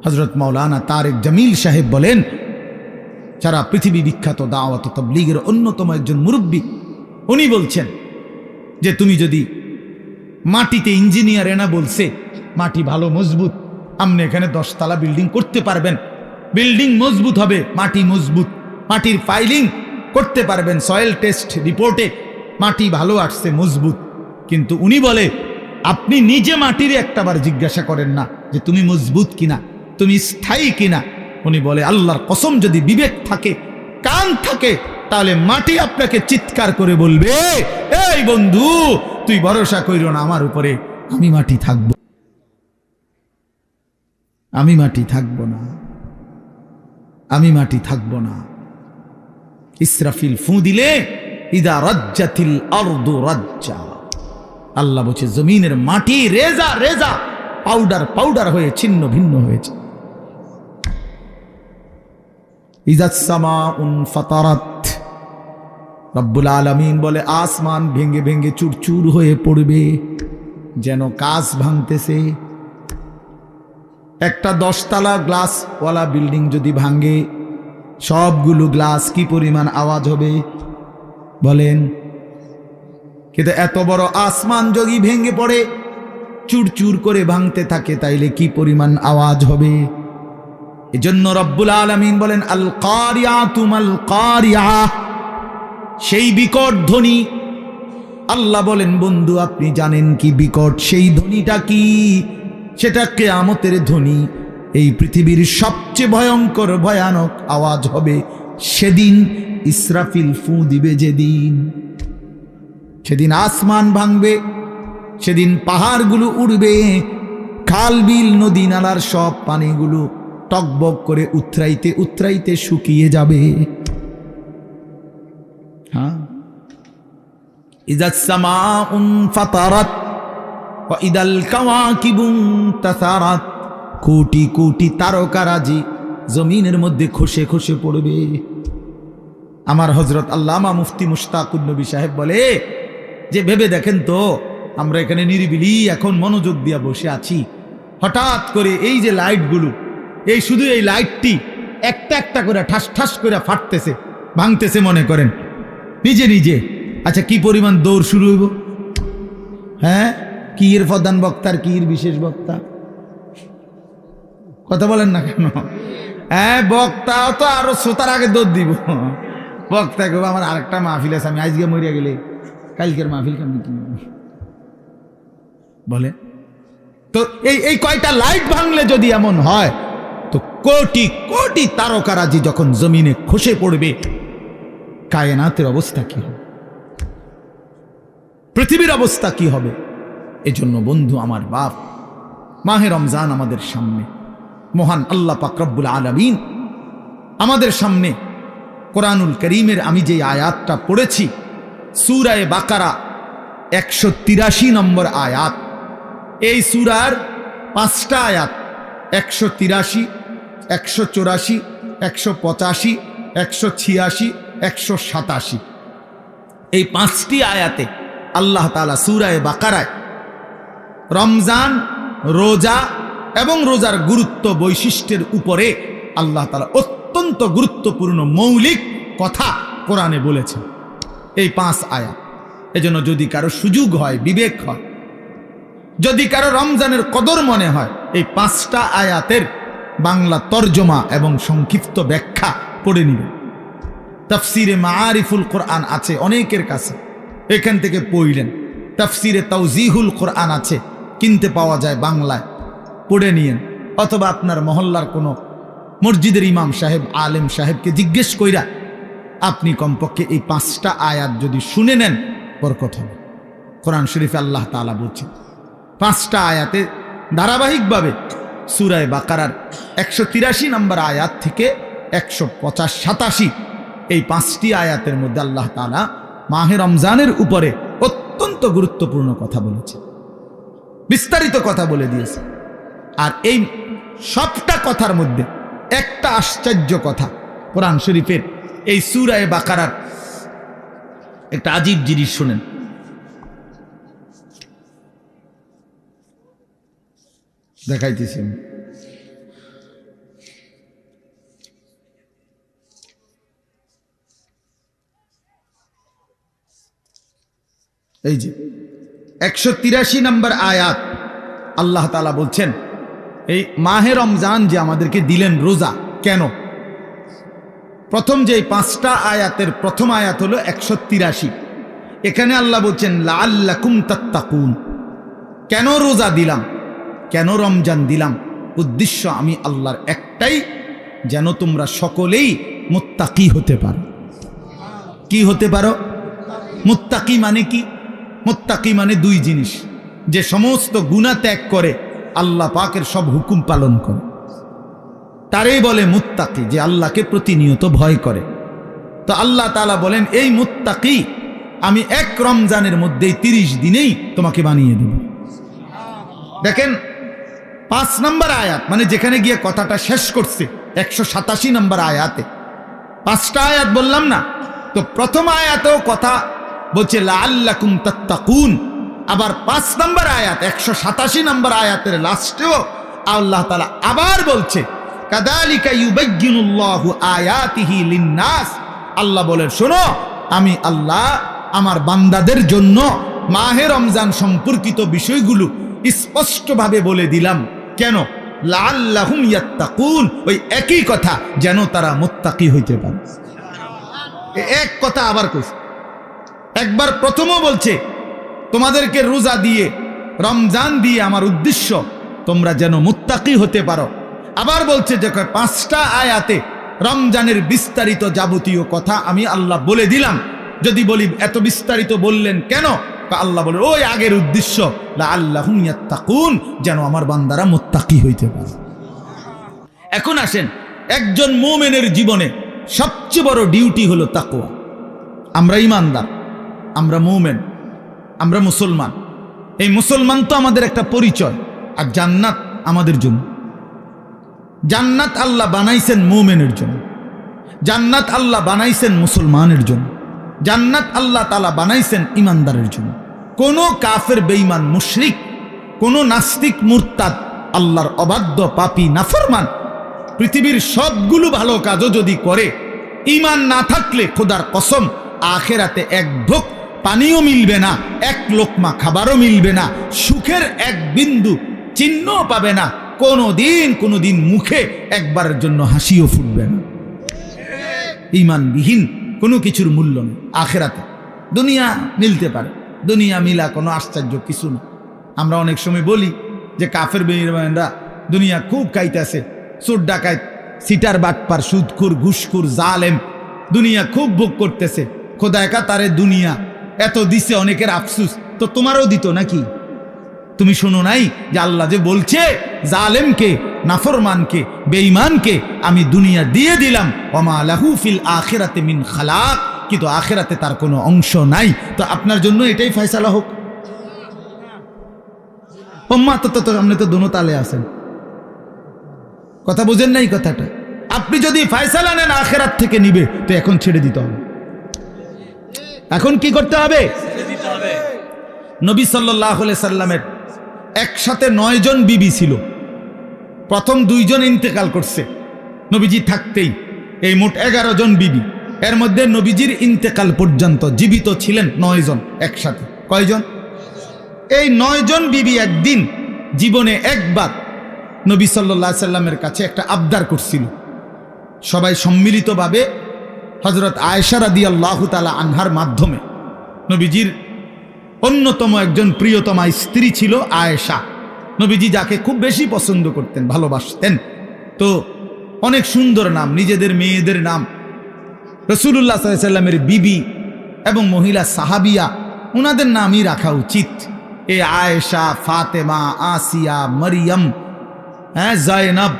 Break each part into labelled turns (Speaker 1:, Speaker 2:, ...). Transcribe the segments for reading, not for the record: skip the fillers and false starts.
Speaker 1: হযরত মাওলানা তারেক জামিল সাহেব বলেন, সারা পৃথিবী বিখ্যাত দাওয়াত ও তাবলীগের অন্যতম একজন মুরব্বী, উনি বলছেন যে তুমি যদি মাটিতে, ইঞ্জিনিয়ার এনা বলছে মাটি ভালো মজবুত, আপনি এখানে 10 তলা বিল্ডিং করতে পারবেন, বিল্ডিং মজবুত হবে, মাটি মজবুত, মাটির ফাইলিং করতে পারবেন, সয়েল টেস্ট রিপোর্টে মাটি ভালো আসছে, মজবুত। কিন্তু উনি বলে আপনি নিজে মাটির একটাবার জিজ্ঞাসা করেন না যে তুমি মজবুত কিনা, তুমি স্থায়ী কিনা। উনি বলে আল্লাহর কসম, যদি বিবেক থাকে, কান থাকে, তাহলে মাটি আপনাকে চিৎকার করে বলবে, এই বন্ধু তুই ভরসা কইরো না আমার উপরে, আমি মাটি থাকবো, আমি মাটি থাকবো না, আমি মাটি থাকবো না। ইসরাফিল ফু দিলে ইদা রাজ্জাতিল আরদু রাজ্জা, আল্লাহ বলছে জমিনের মাটি রেজা রেজা, পাউডার পাউডার হয়ে ছিন্ন ভিন্ন হয়েছে। ইজাস সামাউন ফাতারাত, রব্বুল আলামিন বলে আসমান ভেঙে ভেঙে চুরচুর হয়ে পড়বে, যেন কাঁচ ভাঙতেছে। একটা 10 তলা গ্লাসওয়ালা বিল্ডিং যদি ভাঙে, সবগুলো গ্লাস কি পরিমাণ আওয়াজ হবে বলেন? কিন্তু এত বড় আসমান যদি ভেঙে পড়ে, চুরচুর করে ভাঙতে থাকে, তাইলে কি পরিমাণ আওয়াজ হবে? এজন্য রব্বুল আলামিন বলেন আল কারিয়াতু মাল কারিয়া, সেই বিকট ধ্বনি। আল্লাহ বলেন বন্ধু আপনি জানেন কি বিকট সেই ধ্বনিটা কি? সেটা কিয়ামতের ধ্বনি। এই পৃথিবীর সবচেয়ে ভয়ঙ্কর ভয়ানক আওয়াজ হবে সেদিন ইসরাফিল ফু দিবে যেদিন। সেদিন আসমান ভাঙবে, সেদিন পাহাড়গুলো উড়বে, খাল বিল নদী নালার সব পানিগুলো টকবক করে উতরাইতে উতরাইতে শুকিয়ে যাবে। হ্যাঁ, ইযাস সামাউন ফাতারাত ওয়া ইদাল কাওয়াকিবু তাসারাত, কোটি কোটি তারকারাজি জমিনের মধ্যে খসে খসে পড়বে। আমার হযরত আল্লামা মুফতি মুশতাকুন নবী সাহেব বলে যে ভেবে দেখেন তো, আমরা এখানে নিরিবিলি এখন মনোযোগ দিয়ে বসে আছি, হঠাৎ করে এই যে লাইটগুলো, এই শুধু এই লাইটটি একটা একটা করে ঠাস ঠাস করে ফাটতেছে, ভাঙতেছে, মনে করেন নিজে নিজে। আচ্ছা কি পরিমাণ দৌড় শুরু হইব? হ্যাঁ, কি এর প্রধান বক্তার, কি এর বিশেষ বক্তা, কথা বলেন না কেন? হ্যাঁ, বক্তাও তো আরো শ্রোতার আগে দৌড় দিব। বক্তা কেউ আমার আরেকটা মাহফিল আছে, আমি আজকে মরিয়া গেলে কালকের মাহফিল কেমন কি বলে? তো এই কয়টা লাইট ভাঙলে যদি এমন হয়, তো কোটি কোটি তারকারাজি যখন জমিনে খসে পড়বে, কায়নাতের অবস্থা কি হবে, পৃথিবীর অবস্থা কি হবে? এজন্য বন্ধু আমার বাপ, মাহে রমজান আমাদের সামনে, মহান আল্লাহ পাক রব্বুল আলামিন আমাদের সামনে কোরআনুল করিমের আমি যে আয়াতটা পড়েছি, সূরা বাকারা 183 নম্বর আয়াত। এই সূরার 5টা আয়াত 183, 184, 185, 186, 187, এই 5টি আয়াতে আল্লাহ তাআলা সূরা বাকারায় রমজান, রোজা এবং রোজার গুরুত্ব বৈশিষ্ট্যের উপরে আল্লাহ তাআলা অত্যন্ত গুরুত্বপূর্ণ মৌলিক কথা কোরআনে বলেছেন এই 5 আয়াত। এজন্য যদি কারো সুযোগ হয়, বিবেক হয়, যদি কারো রমজানের কদর মনে হয়, এই 5টা আয়াতের বাংলা তর্জমা এবং সংক্ষিপ্ত ব্যাখ্যা পড়ে নিবে। তাফসিরে মাআরিফুল কোরআন আছে অনেকের কাছে, এখান থেকে পড়লেন। তাফসিরে তাওজিহুল কোরআন আছে, কিনতে পাওয়া যায় বাংলায়, পড়ে নিয়েন। অথবা আপনার মহল্লার কোনো মসজিদের ইমাম সাহেব, আলেম সাহেবকে জিজ্ঞেস কইরা আপনি কমপক্ষে এই 5টা আয়াত যদি শুনে নেন, বরকত হবে। কোরআন শরীফে আল্লাহ তাআলা বলছেন 5টা আয়াতে ধারাবাহিকভাবে সূরা বাকারার 183 নম্বর আয়াত থেকে 185-87 এই 5টি আয়াতের মধ্যে আল্লাহ তাআলা মাহে রমজানের উপরে অত্যন্ত গুরুত্বপূর্ণ কথা বলেছে, বিস্তারিত কথা বলে দিয়েছে। আর এই সবটা কথার মধ্যে একটা আশ্চর্য কথা, কোরআন শরীফের এই সূরা বাকারার একটা আজীব জিনিস শুনেন। দেখাইতেছি এই যে 183 নম্বর আয়াত, আল্লাহ তাআলা বলছেন এই মাহে রমজান যে আমাদেরকে দিলেন রোজা, কেন? প্রথম যে 5টা আয়াতের প্রথম আয়াত হলো 183। এখানে আল্লাহ বলছেন লাআল্লাকুম তাত্তাকুন। কেন রোজা দিলাম, কেন রমজান দিলাম? উদ্দেশ্য আমি আল্লাহর একটাই, যেন তোমরা সকলেই মুত্তাকি হতে পারো। কি হতে পারো? মুত্তাকি মানে কি? মুত্তাকি মানে দুই জিনিস, যে সমস্ত গুনাহ ত্যাগ করে আল্লাহ পাকের সব হুকুম পালন করে, তারই বলে মুত্তাকি, যে আল্লাহকে প্রতিনিয়ত ভয় করে। তো আল্লাহ তাআলা বলেন এই মুত্তাকি আমি এক রমজানের মধ্যেই 30 দিনেই তোমাকে বানিয়ে দেব। দেখেন 5 নম্বর আয়াত, মানে যেখানে গিয়ে কথাটা শেষ করছে 187 নম্বর আয়াতে, 5টা আয়াত বললাম না? তো প্রথম আয়াতেও কথা বলছে লাআল্লাকুম তাত্তাকুন, আবার 5 নম্বর আয়াত 187 নম্বর আয়াতের লাস্টেও আল্লাহ তাআলা আবার বলছে কাযালিকা ইউবায়্যিনুল্লাহু আয়াতিহি লিন-নাস। আল্লাহ বলেন শোনো, আমি আল্লাহ আমার বান্দাদের জন্য মাহে রমজান সম্পর্কিত বিষয়গুলো স্পষ্টভাবে বলে দিলাম। কেন? লাআল্লাহুম ইয়াত্তাকুন, ওই একই কথা, যেন তারা মুত্তাকি হইতে পারে। এক কথা আবার কইছে, একবার প্রথমও বলছে তোমাদেরকে রোজা দিয়ে রমজান দিয়ে আমার উদ্দেশ্য তোমরা যেন মুত্তাকি হতে পারো। আবার বলছে যে 5টা আয়াতে রমজানের বিস্তারিত যাবতীয় কথা আমি আল্লাহ বলে দিলাম। যদি বলি এত বিস্তারিত বললেন কেন? আল্লাহ বলে ওই আগের উদ্দেশ্য লাআল্লাহুম ইয়াত্তাকুন, যেন আমার বান্দারা মুত্তাকি হইতে পারে। এখন আসেন, একজন মুমিনের জীবনে সবচেয়ে বড় ডিউটি হলো তাকওয়া। আমরা ঈমানদার, আমরা মুমিন, আমরা মুসলমান। এই মুসলমান তো আমাদের একটা পরিচয়, আর জান্নাত আমাদের জন্য। জান্নাত আল্লাহ বানাইছেন মুমিনের জন্য, জান্নাত আল্লাহ বানাইছেন মুসলমানের জন্য, জান্নাত আল্লাহ তাআলা বানাইছেন ঈমানদারের জন্য। কোন কাফের বেঈমান মুশরিক, কোন নাস্তিক মুরতাদ, আল্লাহর অবাধ্য পাপী নাফরমান পৃথিবীর সবগুলো ভালো কাজও যদি করে, ঈমান না থাকলে খোদার কসম আখিরাতে এক ঢোক পানিও মিলবে না, এক লোকমা খাবারও মিলবে না, সুখের এক বিন্দু চিহ্নও পাবে না, কোনোদিন মুখে একবারের জন্য হাসিও ফুটবে না। ঈমানবিহীন কোনো কিছুর মূল্য নেই আখিরাতে। দুনিয়া মিলতে পারে, দুনিয়া মিলা কোনো আশ্চর্য কিছু না। আমরা অনেক সময় বলি যে কাফের বেঈমানরা দুনিয়া খুব খাইতেছে, চোর ডাকাত, সিটার বাটপার, সুদখোর, ঘুষখোর, জালেম দুনিয়া খুব ভোগ করতেছে। খোদা একা তারে দুনিয়া এত দিছে, অনেকের আফসুস, তো তোমারও দিত নাকি? তুমি শোনো নাই যে আল্লাহ যে বলছে জালেমকে, নাফরমানকে, বেঈমানকে আমি দুনিয়া দিয়ে দিলাম, ওমা লাহু ফিল আখিরাতি মিন খালাক, কিন্তু আখিরাতে তার কোনো অংশ নাই। তো আপনার জন্য এটাই ফয়সালা হোক। ওম্মা তো আপনি তো দোনো তালে আছেন, কথা বুঝেন নাই কথাটা? আপনি যদি ফয়সালা নেন আখিরাত থেকে নিবে, তো এখন ছেড়ে দিতে হবে। এখন কি করতে হবে? নবী সাল্লাল্লাহু আলাইহি সাল্লামের একসাথে 9 জন বিবি ছিল। প্রথম 2 জন ইন্তেকাল করছে নবীজি থাকতেই, এই মোট 11 জন বিবি। এর মধ্যে নবীজির ইন্তেকাল পর্যন্ত জীবিত ছিলেন 9 জন একসাথে। কয়জন? এই 9 জন বিবি একদিন জীবনে একবার নবী সাল্লাল্লাহু আলাইহি সাল্লামের কাছে একটা আবদার করছিল। সবাই সম্মিলিতভাবে হযরত আয়েশা রাদিয়াল্লাহু তাআলা আনহার মাধ্যমে, নবীজির অন্যতম একজন প্রিয়তমা স্ত্রী ছিল আয়েশা, নবীজি যাকে খুব বেশি পছন্দ করতেন, ভালোবাসতেন। তো অনেক সুন্দর নাম, নিজেদের মেয়েদের নাম। রাসূলুল্লাহ সাল্লাল্লাহু আলাইহি সাল্লামের বিবি এবং মহিলা সাহাবিয়া, ওনাদের নামই রাখা উচিত। এ আয়েশা, ফাতেমা, আসিয়া, মরিয়ম, জায়নাব,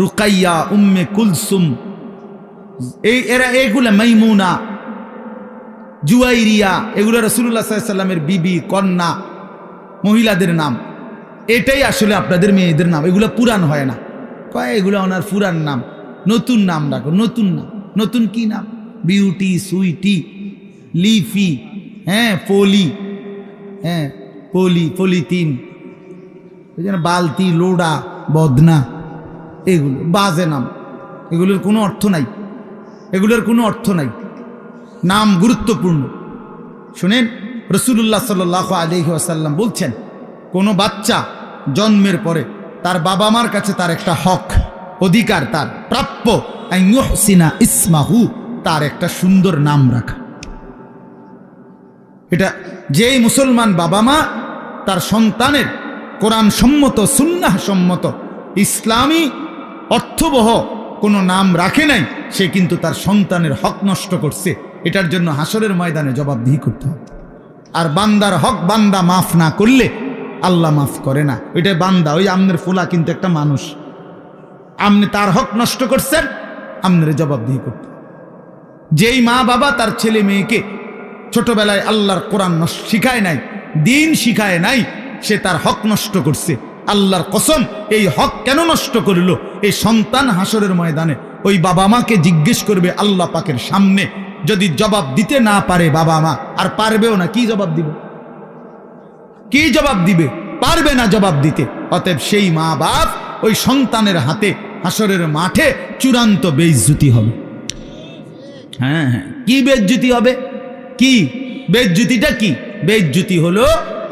Speaker 1: রুকাইয়া, উম্মে কুলসুম, এগুলা মাইমুনা, জুয়াইরিয়া, এগুলো রাসূলুল্লাহ সাল্লাল্লাহু আলাইহি সাল্লামের বিবি, কন্যা, মহিলাদের নাম। এটাই আসলে আপনাদের মেয়েদের নাম, এগুলো পুরান হয় না। কয় এগুলো ওনার পুরান নাম, নতুন নাম রাখো। নতুন নাম, নতুন কি নাম? বিউটি, সুইটি, লিফি, পলি, পলিথিন, বালতি, লোডা, বদনা, এগুলো বাজে নাম। এগুলোর কোনো অর্থ নাই, এগুলোর কোনো অর্থ নাই। নাম গুরুত্বপূর্ণ। শুনেন, রাসূলুল্লাহ সাল্লাল্লাহু আলাইহি ওয়াসাল্লাম বলছেন, কোনো বাচ্চা জন্মের পরে তার বাবা মার কাছে তার একটা হক, অধিকার, তার প্রাপ্য আন ইউহসিনা ইসমাহু, তার একটা সুন্দর নাম রাখা। এটা যেই মুসলমান বাবা মা তার সন্তানের কোরআন সম্মত, সুন্নাহ সম্মত, ইসলামী অর্থবহ কোনো নাম রাখে নাই, সে কিন্তু তার সন্তানের হক নষ্ট করছে। এটার জন্য হাসরের ময়দানে জবাবদিহি করতে হবে। আর বান্দার হক বান্দা মাফ না করলে আল্লাহ মাফ করে না। ওইটা বান্দা, ওই আমনের ফুলা কিন্তু একটা মানুষ, আপনি তার হক নষ্ট করছেন, আপনার জবাবদিহি করতে। যেই মা বাবা তার ছেলে মেয়েকে ছোটবেলায় আল্লাহর কোরআন শিখায় নাই, দিন শিখায় নাই, সে তার হক নষ্ট করছে। আল্লাহর কসম, এই হক কেন নষ্ট করল? এই সন্তান হাসরের ময়দানে ওই বাবা মাকে জিজ্ঞেস করবে আল্লাহ পাকের সামনে। যদি জবাব দিতে না পারে বাবা মা, আর পারবেও না, কি জবাব দিবে? কি জবাব দিবে? পারবে না জবাব দিতে। অতএব সেই মা বাপ ওই সন্তানের হাতে হাসরের মাঠে চূড়ান্ত বেইজ্জতি হবে। হ্যাঁ হ্যাঁ, কি বেইজ্জতি হবে? কি বেইজ্জতিটা? কি বেইজ্জতি হলো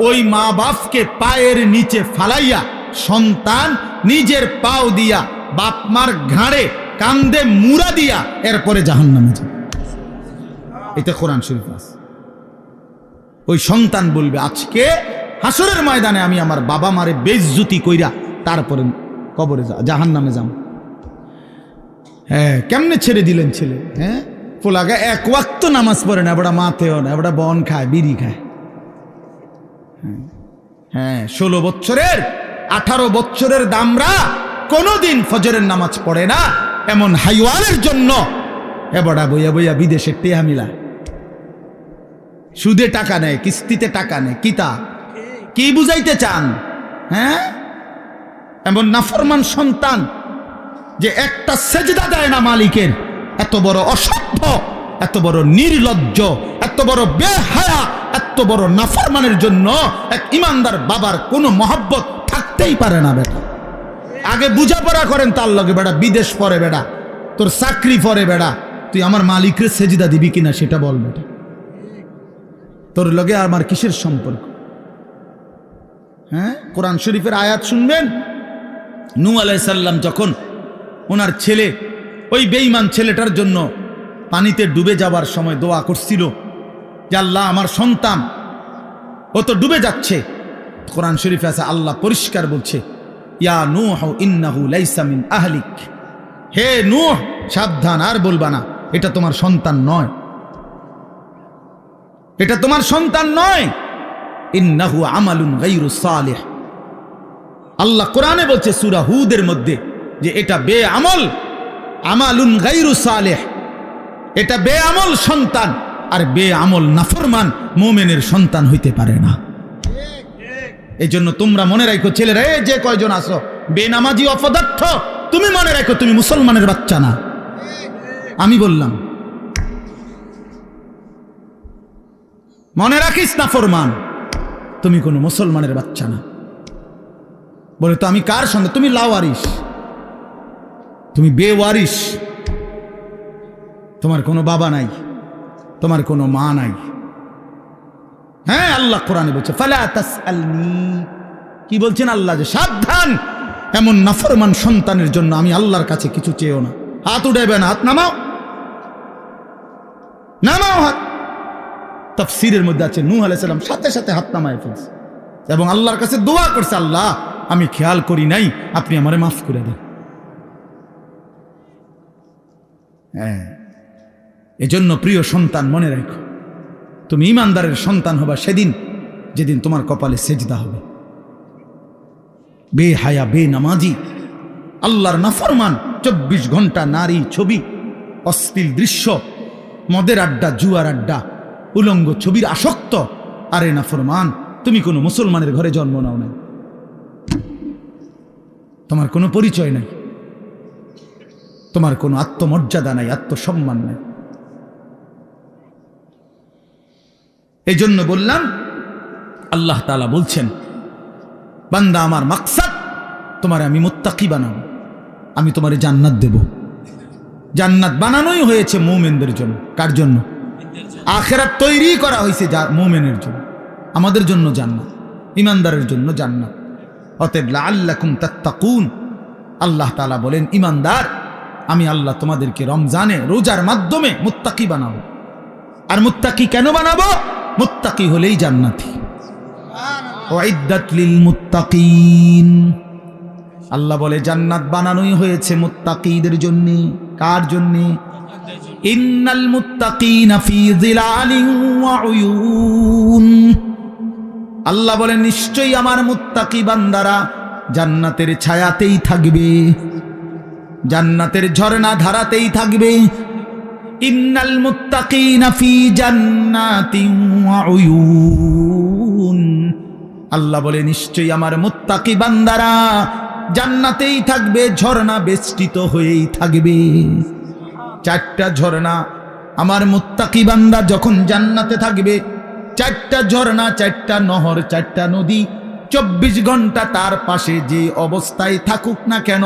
Speaker 1: ওই মা বাপকে পায়ের নিচে ফালাইয়া সন্তান নিজের পাও দিয়া বাপ মার ঘাড়ে কান্দে মুড়া দিয়া এরপরে জাহান্নামে যাবে। এটা কোরআন শরীফ আছে। ওই সন্তান বলবে, আজকে হাসরের ময়দানে আমি আমার বাবা মারে বেইজ্জতি কইরা তারপরে কবরে জাহান্নামে যাম। হ্যাঁ, কেমনে ছেড়ে দিলেন ছেলে? হ্যাঁ, পোলাগা এক ওয়াক্ত নামাজ পড়ে না, এবারে মাতেও না, এবারে বন খায়, বিড়ি খায়। হ্যাঁ, 16 বছরের 18 বছরের দামরা কোনোদিন ফজরের নামাজ পড়ে না, এমন হাইওয়ানের জন্য এবারে বইয়া বইয়া বিদেশে টেহা মিলা, সুদে টাকা নেয়, কিস্তিতে টাকা নেয়। কিতা কি বুঝাইতে চান? হ্যাঁ, এমন নাফরমান সন্তান যে একটা সেজদা দেয় না মালিকের, এত বড় অসভ্য, এত বড় নির্লজ্জ, এত বড় বেহায়া, এত বড় নাফরমানের জন্য এক ইমানদার বাবার কোনো মহব্বত থাকতেই পারে না। বেটা আগে বুঝাপড়া করেন তার লগে, বেটা বিদেশ পরে, বেটা তোর চাকরি পরে, বেটা তুই আমার মালিকের সেজদা দিবি কিনা সেটা বল। বেটা তোর লগে আমার কিসের সম্পর্ক? হ্যাঁ, কোরআন শরীফের আয়াত শুনবেন। নূহ আলাইহিস সালাম যখন ওনার ছেলে, ওই বেঈমান ছেলেটার জন্য পানিতে ডুবে যাবার সময় দোয়া করছিল যে আল্লাহ আমার সন্তান ও তো ডুবে যাচ্ছে। কোরআন শরীফে আছে, আল্লাহ পরিষ্কার বলছে, ইয়া নূহ ইন্নাহু লাইসা মিন আহলিক, হে নূহ সাবধান, আর বলবা না, এটা তোমার সন্তান নয়, এটা তোমার সন্তান নয়। ইন্নাহু আমালুন গায়রু সালিহ, আল্লাহ কোরআনে বলছে সূরা হুদের মধ্যে যে এটা বেআমল, আমালুন গায়রু সালিহ, এটা বেআমল সন্তান। আর বেআমল নাফরমান মুমিনের সন্তান হইতে পারে না। এই জন্য তোমরা মনে রাখো ছেলেরা, যে কয়জন আসো বেনামাজি অপদার্থ, তুমি মনে রাখো তুমি মুসলমানের বাচ্চা না। আমি বললাম মনে রাখিস নাফরমান, তুমি কোনো মুসলমানের বাচ্চা না। বলে তো আমি কার সঙ্গে? তুমি লাওয়ারিস, তুমি বেওয়ারিস, তোমার কোনো বাবা নাই, তোমার কোনো মা নাই। হ্যাঁ, আল্লাহ কোরআনে বলছে ফালা তাসআলনি, কি বলছেন আল্লাহ? যে সাবধান, এমন নাফরমান সন্তানের জন্য আমি আল্লাহর কাছে কিছু চেয়েও না। হাত উঠাইবে না, হাত নামাও, নামাও হাত। তাফসীরের মধ্যে আছে নূহ আলাইহিস সালাম সাথে সাথে হাত নামায় ফেলছে এবং আল্লাহর কাছে দোয়া করছে, আল্লাহ আমি খেয়াল করি নাই, আপনি আমারে মাফ করে দেন। হ্যাঁ, এজন্য প্রিয় সন্তান মনে রাখো, তুমি ইমানদারের সন্তান হবা সেদিন যেদিন তোমার কপালে সেজদা হবে। বেহায়া, বেনামাজি, আল্লাহর নাফরমান, 24 ঘন্টা নারী ছবি, অশ্লীল দৃশ্য, মদের আড্ডা, জুয়ার আড্ডা, উলঙ্গ ছবির আসক্ত। আরে নাফরমান, তুমি কোনো মুসলমানের ঘরে জন্ম নাও নাই, তোমার কোনো পরিচয় নাই, তোমার কোনো আত্মমর্যাদা নাই, আত্মসম্মান নাই। এই জন্য বললাম, আল্লাহ তাআলা বলছেন, বান্দা আমার মাকসাদ তোমারে আমি মুত্তাকি বানাবো, আমি তোমারে জান্নাত দেব। জান্নাত বানানোই হয়েছে মুমিনদের জন্য। কার জন্য? আখিরাত তৈরি করা হয়েছে মুমিনের জন্য। আমাদের জন্য জান্নাত, ইমানদারের জন্য জান্নাত। অতএব লাআল্লাকুম তাত্তাকুন, আল্লাহ তাআলা বলেন ইমানদার, আমি আল্লাহ তোমাদেরকে রমজানে রোজার মাধ্যমে মুত্তাকি বানাবো। আর মুত্তাকি কেন বানাবো? মুত্তাকি হলেই জান্নাতি। উইদ্দাত লিল মুত্তাকিন, আল্লাহ বলে জান্নাত বানানোই হয়েছে মুত্তাকিদের জন্য। কার জন্য? ইন্নাল মুত্তাকিনা ফি যিলালিন ওয়া উয়ুন, আল্লাহ বলে নিশ্চয়ই আমার মুত্তাকি বান্দারা জান্নাতের ছায়াতেই থাকবে, জান্নাতের ঝর্ণা ধারাতেই থাকবে। ইন্নাল মুত্তাকিনা ফি জান্নাতিন ওয়া উয়ুন, আল্লাহ বলে নিশ্চয়ই আমার মুত্তাকি বান্দারা জান্নাতেই থাকবে, ঝর্ণা বেষ্টিত হয়েই থাকবে। চারটা ঝর্ণা আমার মুত্তাকি বান্দা যখন জান্নাতে থাকবে, চারটা ঝর্ণা, চারটা নহর, চারটা নদী 24 ঘন্টা তার পাশে যে অবস্থায় থাকুক না কেন,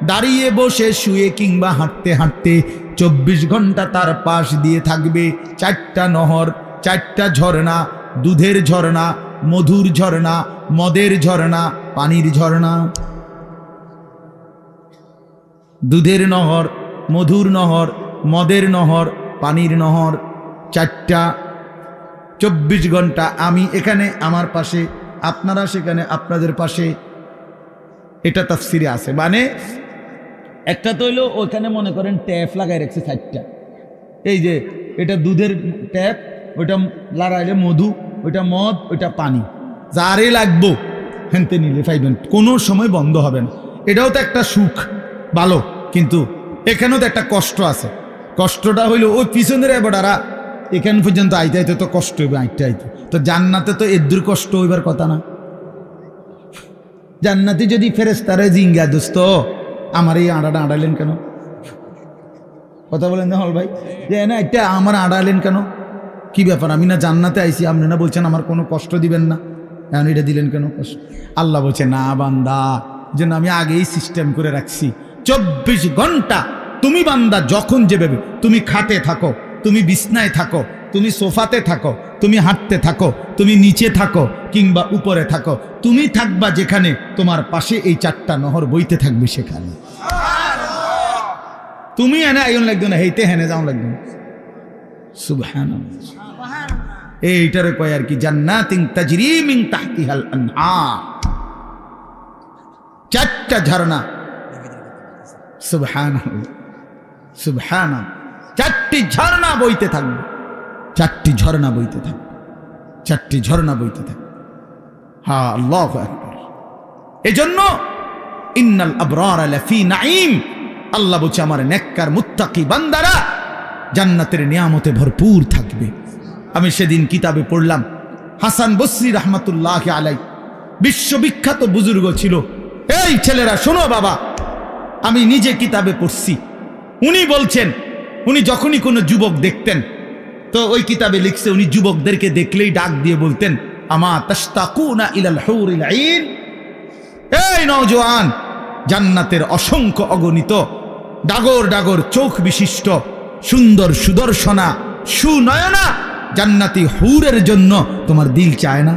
Speaker 1: দাঁড়িয়ে বসে শুয়ে কিংবা হাঁটতে হাঁটতে 24 ঘন্টা তার পাশ দিয়ে থাকবে। চারটা নহর, চারটা ঝর্ণা, দুধের ঝর্ণা, মধুর ঝর্ণা, মদের ঝর্ণা, পানির ঝর্ণা। দুধের নহর, মধুর নহর, মদের নহর, পানির নহর, চারটা 24 ঘন্টা। আমি এখানে আমার পাশে, আপনারা সেখানে আপনাদের পাশে। এটা তাফসিরে আছে। মানে একটা তো হইলো ওখানে মনে করেন ট্যাপ লাগাই রাখছে 4টা, এই যে এটা দুধের ট্যাপ, ওইটা লাগাইলে মধু, ওইটা মদ, ওইটা পানি, যারে লাগবো হেনতে নিলে পাইবেন, কোনো সময় বন্ধ হবে না। এটাও তো একটা সুখ, ভালো, কিন্তু এখানেও তো একটা কষ্ট আছে। কষ্টটা হইলো ওই পিছনের এবারা এখান পর্যন্ত আইতে আইতে তো কষ্ট হইবে, আইতে আইতে। তো জান্নাতে তো এদুর কষ্ট হইবার কথা না। জান্নাতে যদি ফেরেশতারে জিঙ্গা দোস্ত আমার এই আড়াটা আড়াইলেন কেন, কথা বলেন হল ভাই, যে না একটা আমার আড়াইলেন কেন, কি ব্যাপার? আমি না জান্নাতে আইছি, আপনি না বলছেন আমার কোনো কষ্ট দিবেন না, এখন এটা দিলেন কেন কষ্ট? আল্লাহ বলছে না বান্দা, যেন আমি আগেই সিস্টেম করে রাখছি 24 ঘন্টা তুমি বান্দা যখন যেভাবে, তুমি খাটে থাকো, তুমি বিছনায় থাকো, তুমি সোফাতে থাকো, তুমি হাঁটতে থাকো, তুমি নিচে থাকো কিংবা উপরে থাকো, তুমি থাকবা যেখানে, তোমার পাশে এই 4টা নহর বইতে থাকবে সেখানে। তুমি এনে আইন লাগবে না, হেইতে হেনে যাও লাগবে না। সুবহানাল্লাহ। এইটারে কয় আর কি জান্নাতিন তাজরি মিন তাহতিহাল আনহার, 4টা ঝর্ণা। সুবহানাল্লাহ, সুবহানাল্লাহ। 4টি ঝর্ণা বইতে থাকবে, 4টি ঝর্ণা বইতে থাকবে, 4টি ঝর্ণা বইতে থাকবে। হ্যাঁ, আল্লাহু আকবার। এজন্য ইন্নাল আবরার লাফি নাঈম, আল্লাহ বলছে আমার নেককার মুত্তাকি বান্দারা জান্নাতের নিয়ামতে ভরপুর থাকবে। আমি সেদিন কিতাবে পড়লাম, হাসান বসরি রাহমাতুল্লাহ আলাইহি বিশ্ববিখ্যাত বুজুর্গ ছিল। এই ছেলেরা শোনো বাবা, আমি নিজে কিতাবে পড়ছি। উনি বলছেন, উনি যখনই কোনো যুবক দেখতেন, তো ওই কিতাবে লিখছে উনি যুবকদেরকে দেখলেই ডাক দিয়ে বলতেন, আমা তাশতাকুনা ইলাল হুরিল আইন, এই নওজোয়ান, জান্নাতের অসংখ্য অগণিত ডাগর ডাগর চোখ বিশিষ্ট সুন্দর সুদর্শনা সুনয়না জান্নাতি হুরের জন্য তোমার দিল চায় না?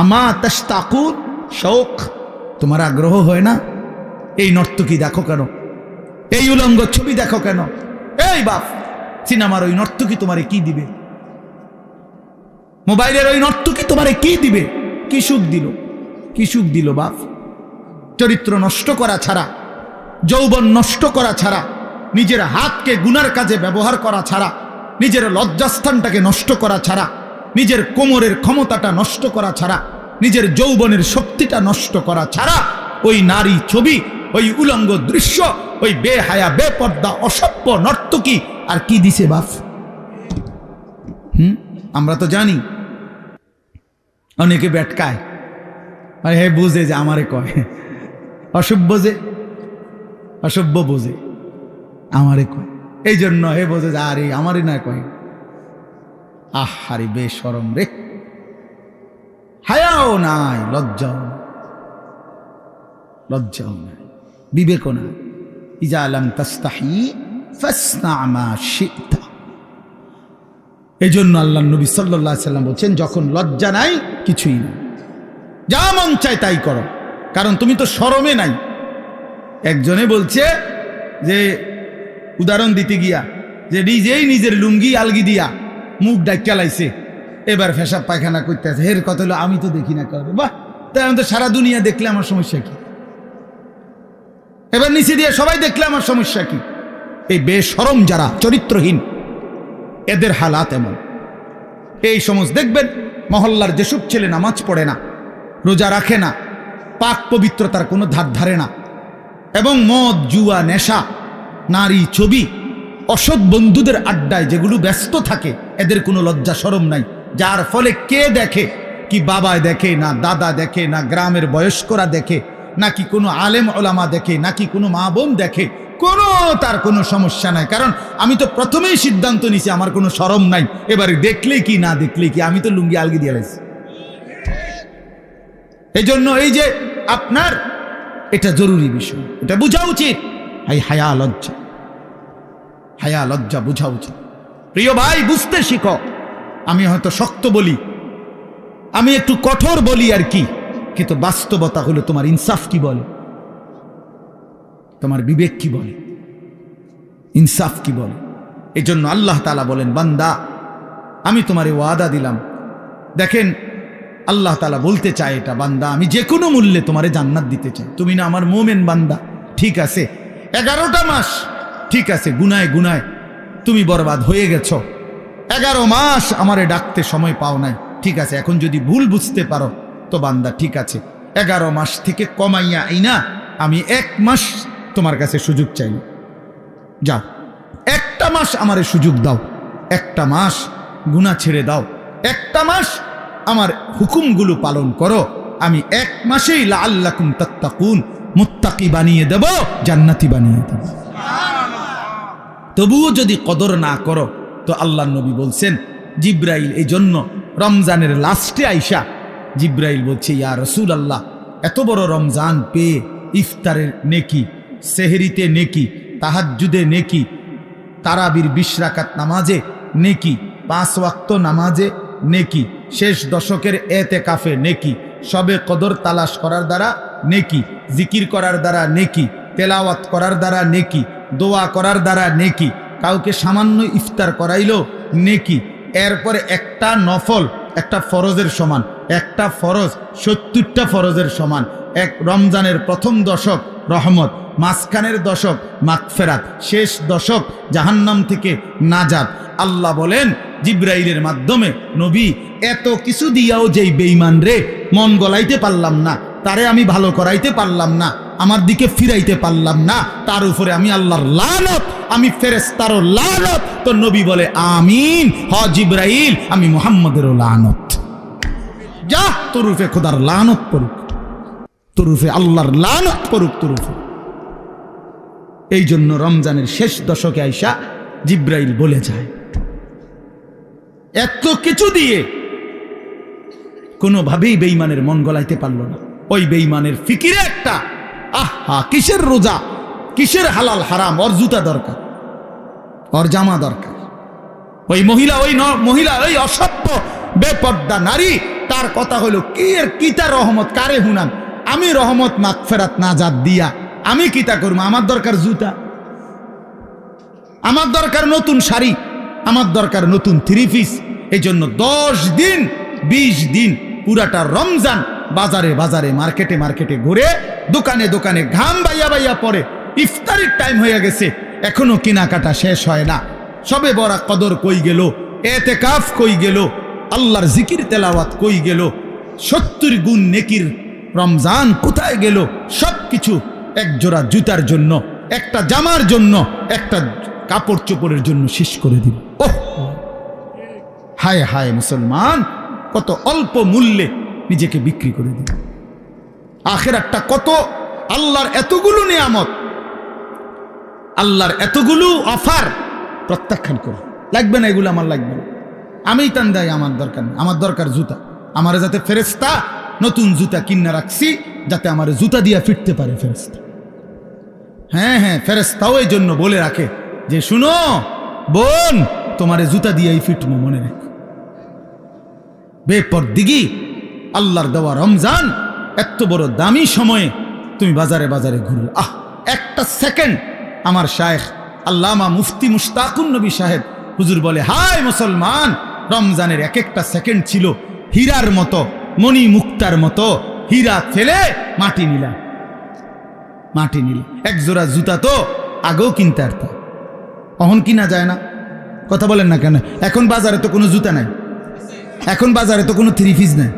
Speaker 1: আমা তাশতাকুন, শৌক, তোমার আগ্রহ হয় না? এই নর্তকী দেখো কেন, এই উলঙ্গ ছবি দেখো কেন? এই বাপ, সিনেমার ওই নর্তকী তোমারে কি দিবে? মোবাইলের ওই নর্তকী তোমারে কি দিবে? কি সুখ দিল, কি সুখ দিল বাপ? চরিত্র নষ্ট করা ছাড়া, যৌবন নষ্ট করা ছাড়া, নিজের হাতকে গুনার কাজে ব্যবহার করা ছাড়া, নিজের লজ্জাস্থানটাকে নষ্ট করা ছাড়া, নিজের কোমরের ক্ষমতাটা নষ্ট করা ছাড়া, নিজের যৌবনের শক্তিটা নষ্ট করা ছাড়া ওই নারী ছবি, ওই উলঙ্গ দৃশ্য, ওই বেহায়া বেপর্দা অসভ্য নর্তকী আর কি দিছে বাপ? আমরা তো জানি। অনেকে বেটকায়, আরে হে বুঝে যে আমারে কয়, অসভ্য যে, অসভ্য বোঝে আমারে কয়, এই জন্য হে বোঝে যে আরে আমারে না কয়। আহারে বেশরম রে, হায়াও নাই, লজ্জাও, লজ্জাও নাই, বিবেকও নাই। ইজা লাম তাস্তাহি ফাসনা মা শিতা, এই জন্য আল্লাহ নবী সাল্লাল্লাহু আলাইহি সাল্লাম বলছেন, যখন লজ্জা নাই কিছুই নাই, যা মন চায় তাই করো, কারণ তুমি তো শরমে নাই। একজনে বলছে যে, উদাহরণ দিতে গিয়া, যে নিজেই নিজের লুঙ্গি আলগি দিয়া মুখ ডাক্কা লাইছে, এবার পেশাব পায়খানা করতে আছে। এর কথা হলো আমি তো দেখি না কাউকে। বাহ, তাই আমি তো সারা দুনিয়া দেখলে আমার সমস্যা কি? এবার নিচে দিয়ে সবাই দেখলে আমার সমস্যা কি? এই বেশরম যারা, চরিত্রহীন, এদের হালাত এমন। এই সমস্ত দেখবেন মহল্লার যেসব ছেলে নামাজ পড়ে না, রোজা রাখে না, পাক পবিত্রতার কোনো ধার ধারে না, এবং মদ, জুয়া, নেশা, নারী, ছবি, অসৎ বন্ধুদের আড্ডায় যেগুলো ব্যস্ত থাকে, এদের কোনো লজ্জা শরম নাই। যার ফলে কে দেখে? কি বাবায় দেখে, না দাদা দেখে, না গ্রামের বয়স্করা দেখে, নাকি কোনো আলেম ওলামা দেখে, নাকি কোনো মা বোন দেখে, তার কোনো সমস্যা নাই। কারণ আমি তো প্রথমেই সিদ্ধান্ত নিছি আমার কোনো শরম নাই, এবার দেখলে কি না দেখলে কি, আমি তো লুঙ্গি আলগি দিয়ে লাইছি। এই জন্য এই যে আপনার এটা জরুরি বিষয়, এটা বোঝা উচিত। হায়া লজ্জা, হায়া লজ্জা বোঝা উচিত। প্রিয় ভাই, বুঝতে শিখো। আমি হয়তো শক্ত বলি, আমি একটু কঠোর বলি আর কি, কিন্তু বাস্তবতা হলো তোমার ইনসাফ কি বলে, তোমার বিবেক কি বলে, ইনসাফ কি বলে। এই জন্য আল্লাহ তাআলা বলেন, বান্দা আমি তোমারে ওয়াদা দিলাম। দেখেন আল্লাহ তাআলা বলতে চায় এটা, বান্দা আমি যে কোনো মূল্যে তোমারে জান্নাত দিতে চাই। তুমি না আমার মোমেন বান্দা, ঠিক আছে, 11টা মাস ঠিক আছে, গুনায় গুনায় তুমি বরবাদ হয়ে গেছো। 11 মাস আমারে ডাকতে সময় পাও নাই, ঠিক আছে। এখন যদি ভুল বুঝতে পারো তো বান্দা ঠিক আছে, 11 মাস থেকে কমাইয়া আইনা আমি 1 মাস তোমার কাছে সুযোগ চাই। যাও, 1টা মাস আমারে সুযোগ দাও, 1টা মাস গুনাহ ছেড়ে দাও, 1টা মাস আমার হুকুমগুলো পালন করো। আমি 1 মাসেই লাআল্লাকুম তাত্তাকুন, মুত্তাকি বানিয়ে দেব, জান্নাতি বানিয়ে দেব। তবুও যদি কদর না করো তো আল্লাহর নবী বলছেন, জিব্রাইল এই জন্য রমজানের লাস্টে আইসা জিব্রাইল বলছে, ইয়া রাসূলুল্লাহ, এত বড় রমজান পেয়ে ইফতারের নেকি, সেহরিতে নেকি, তাহাজ্জুদে নেকি, তারাবির 20 রাকাত নামাজে নেকি, 5 ওয়াক্ত নামাজে নেকি, শেষ দশকের এতেকাফে নেকি, সবে কদর তালাশ করার দ্বারা নেকি, জিকির করার দ্বারা নেকি, তেলাওয়াত করার দ্বারা নেকি, দোয়া করার দ্বারা নেকি, কাউকে সামান্য ইফতার করাইলো নেকি, এরপরে একটা নফল একটা ফরজের সমান, একটা ফরজ 70টা ফরজের সমান, এক রমজানের প্রথম দশক রহমত, মাঝখানের দশক মাগফিরাত, শেষ দশক জাহান্নাম থেকে নাজাত। আল্লাহ বলেন জিব্রাইলের মাধ্যমে, নবী এত কিছু দিয়াও যেই বেঈমান রে মন গলাইতে পারলাম না, তারে আমি ভালো করাইতে পারলাম না, আমার দিকে ফিরাইতে পারলাম না, তার উপরে আমি আল্লাহর লানত, আমি ফেরেশতারও লানত। তো নবী বলে, আমিন, হ জিব্রাইল, আমি মুহাম্মদেরও লানত। যা, তোর উপরে খোদার লানত পড়ুক, তোর উপরে আল্লাহর লানত পড়ুক তোর উপরে। এই জন্য রমজানের শেষ দশকে আইসা জিব্রাইল বলে যায়, এত কিছু দিয়ে কোনোভাবেই বেঈমানের মন গলাইতে পারল না। ওই বেঈমানের ফিকিরে একটা, আহা কিসের রোজা, কিসের হালাল হারাম, ওর জুতা দরকার, ওর জামা দরকার। ওই মহিলা, ওই অসভ্য বেপর্দা নারী, তার কথা হলো কি এর কিতা রহমত কারে হুনান, আমি রহমত মাগফিরাত নাজাত দিয়া আমি কিতা করবো? আমার দরকার জুতা, আমার দরকার নতুন শাড়ি, আমার দরকার নতুন 3 পিস। এই জন্য 10 দিন 20 দিন পুরাটা রমজান বাজারে বাজারে মার্কেটে মার্কেটে ঘুরে, দোকানে দোকানে ঘাম বাইয়া বাইয়া পড়ে। ইফতারির টাইম হয়ে গেছে, এখনো কেনাকাটা শেষ হয় না। সবে বড় কদর কই গেল, এতেকাফ কই গেল, আল্লাহর জিকির তেলাওয়াত কই গেল, 70 গুণ নেকির রমজান কোথায় গেল? সব কিছু এক জোড়া জুতার জন্য, একটা জামার জন্য, একটা কাপড় চোপড়ের জন্য শেষ করে দিল। ওহ, হায় হায় মুসলমান, কত অল্প মূল্যে নিজেকে বিক্রি করে দিল। আখিরাতটা কত, আল্লাহর এতগুলো নিয়ামত, আল্লাহর এতগুলো অফার প্রত্যাখ্যান করে, লাগবে না এগুলো, আমার লাগবে না, আমিই টান দেয়, আমার দরকার নেই, আমার দরকার জুতা। আমার যাতে ফেরেশতা নতুন জুতা কিনা রাখছি, যাতে আমার জুতা দিয়া ফিরতে পারে ফেরেশতা। হ্যাঁ হ্যাঁ, ফেরেশতাও এই জন্য বলে রাখে যে, শুনো বোন, তোমারে জুতা দিয়েই ফিটমো, মনে রেখ। বেপরদিগি আল্লাহর দেওয়া রমজান এত বড় দামি সময়ে তুমি বাজারে বাজারে ঘুরো। একটা সেকেন্ড আমার শায়েখ আল্লামা মুফতি মুশতাকুন নবী সাহেব হুজুর বলে, হায় মুসলমান, রমজানের এক একটা সেকেন্ড ছিল হীরার মতো, মণি মুক্তার মতো। হীরা ফেলে মাটি নিলা, মাটি নিল। এক জোড়া জুতা তো আগেও কিনতে পারতাম, কখন কিনা যায় না? কথা বলেন না কেন? এখন বাজারে তো কোনো জুতা নাই, এখন বাজারে তো কোনো থ্রি পিস নাই,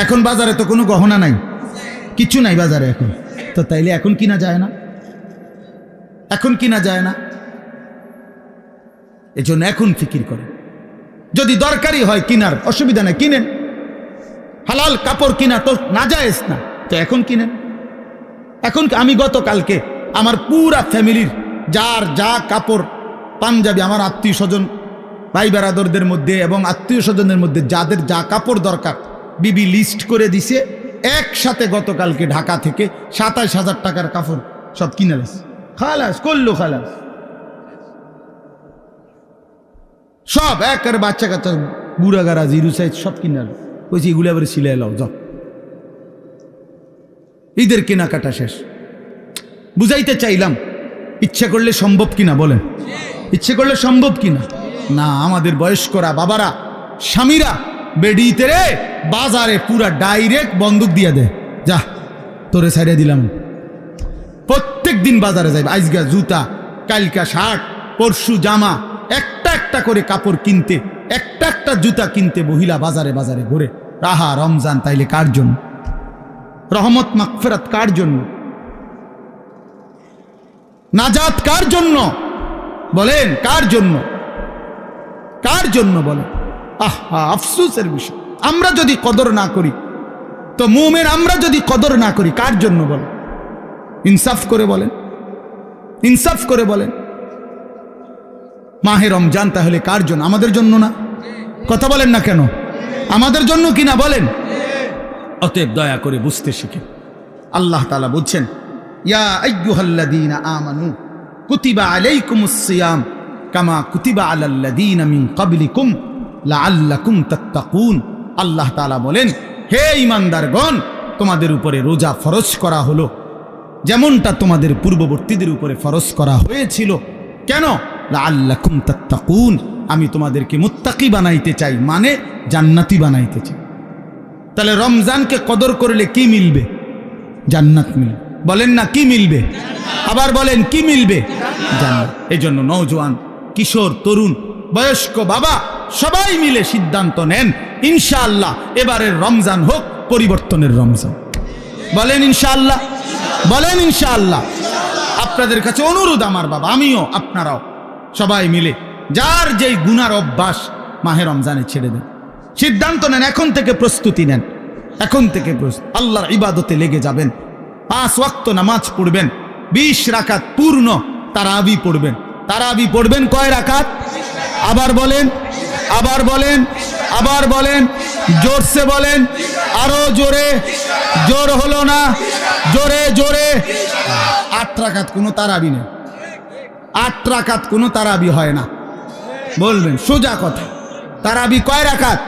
Speaker 1: এখন বাজারে তো কোনো গহনা নাই, কিছু নাই বাজারে এখন। তো তাইলে এখন কিনা যায় না? এখন কিনা যায় না? এজন্য এখন ফিকির করে, যদি দরকারি হয় কিনার, অসুবিধা নেই, কিনেন। হালাল কাপড় কিনা তো নাজায়েজ না, তো এখন কিনেন। এখন আমি গতকালকে আমার পুরা ফ্যামিলির যার যা কাপড় পাঞ্জাবি, আমার আত্মীয় স্বজন ভাই বেরাদরদের মধ্যে এবং আত্মীয় স্বজনের মধ্যে যাদের যা কাপড় দরকার বিবি লিস্ট করে দিছে, একসাথে গতকালকে ঢাকা থেকে 27,000 টাকার কাপড় সব কিনে লাস, খালাস করলো, খালাস সব। একের বাচ্চা কাচ্চা বুড়া গাড়া জিরু সাইজ সব কিনে কইছি, এগুলো আবার সিলাই লাও যাও। ঈদের কেনাকাটা শেষ। বুঝাইতে চাইলাম, ইচ্ছে করলে সম্ভব কিনা বলেন? ইচ্ছে করলে সম্ভব কিনা? না, আমাদের বয়স্করা, বাবারা, স্বামীরা বেডিতে রে বাজারে পুরা ডাইরেক্ট বন্দুক দিয়ে দেয়, যা তোরে ছাইড়ে দিলাম। প্রত্যেক দিন বাজারে যাইবে, আজগা জুতা, কালকা শার্ট, পরশু জামা, একটা একটা করে কাপড় কিনতে, একটা একটা জুতা কিনতে মহিলা বাজারে বাজারে ঘুরে। রাহা রমজান তাইলে কার জন্য? রহমত মাগফিরাত কার জন্য? নাজাত কার জন্য বলেন? কার জন্য? কার জন্য বলেন? আফসোসের বিষয়, আমরা যদি কদর না করি তো মুমিন, আমরা যদি কদর না করি কার জন্য বলেন? ইনসাফ করে বলেন, ইনসাফ করে বলেন। মাহে রমজান তাহলে কার জন্য? আমাদের জন্য না? কথা বলেন না কেন? আমাদের জন্য কিনা বলেন? অতএব দয়া করে বুঝতে শিখে। আল্লাহ তাআলা বলছেন, ইয়া আইয়ুহাল্লাযীনা আমানু কুতিবা আলাইকুমুস সিয়াম কামা কুতিবা আলাল্লাযীনা মিন ক্বাবলিকুম লাআল্লাকুম তাত্তাকুন। আল্লাহ তাআলা বলেন, হে ঈমানদারগণ, তোমাদের উপরে রোজা ফরজ করা হলো যেমনটা তোমাদের পূর্ববর্তীদের উপরে ফরজ করা হয়েছিল। কেন? লাআল্লাকুম তাত্তাকুন, আমি তোমাদেরকে মুত্তাকি বানাইতে চাই, মানে জান্নাতি বানাইতে চাই। তাহলে রমজানকে কদর করলে কি মিলবে? জান্নাত মিলবে। বলেন না কি মিলবে? আবার বলেন কি মিলবে? জান্নাত। এই জন্য নওজোয়ান, কিশোর, তরুণ, বয়স্ক, বাবা সবাই মিলে সিদ্ধান্ত নেন, ইনশাআল্লাহ এবারের রমজান হোক পরিবর্তনের রমজান। বলেন ইনশাআল্লাহ, বলেন ইনশাআল্লাহ। আপনাদের কাছে অনুরোধ আমার বাবা, আমিও, আপনারাও সবাই মিলে যার যেই গুনার অভ্যাস মাহে রমজানে ছেড়ে দেন। সিদ্ধান্ত নেন, এখন থেকে প্রস্তুতি নেন, এখন থেকে আল্লাহর ইবাদতে লেগে যাবেন। 5 ওয়াক্ত নামাজ পড়বেন, 20 রাকাত পূর্ণ তারাবি পড়বেন। তারাবি পড়বেন কয় রাকাত? আবার বলেন, আবার বলেন, আবার বলেন, জোরসে বলেন, আরো জোরে। জোর হলো না, জোরে জোরে। 8 রাকাত কোনো তারাবি নেই, 8 রাকাত কোনো তারাবি হয় না। বলবেন সোজা কথা, তারাবি কয় রাকাত?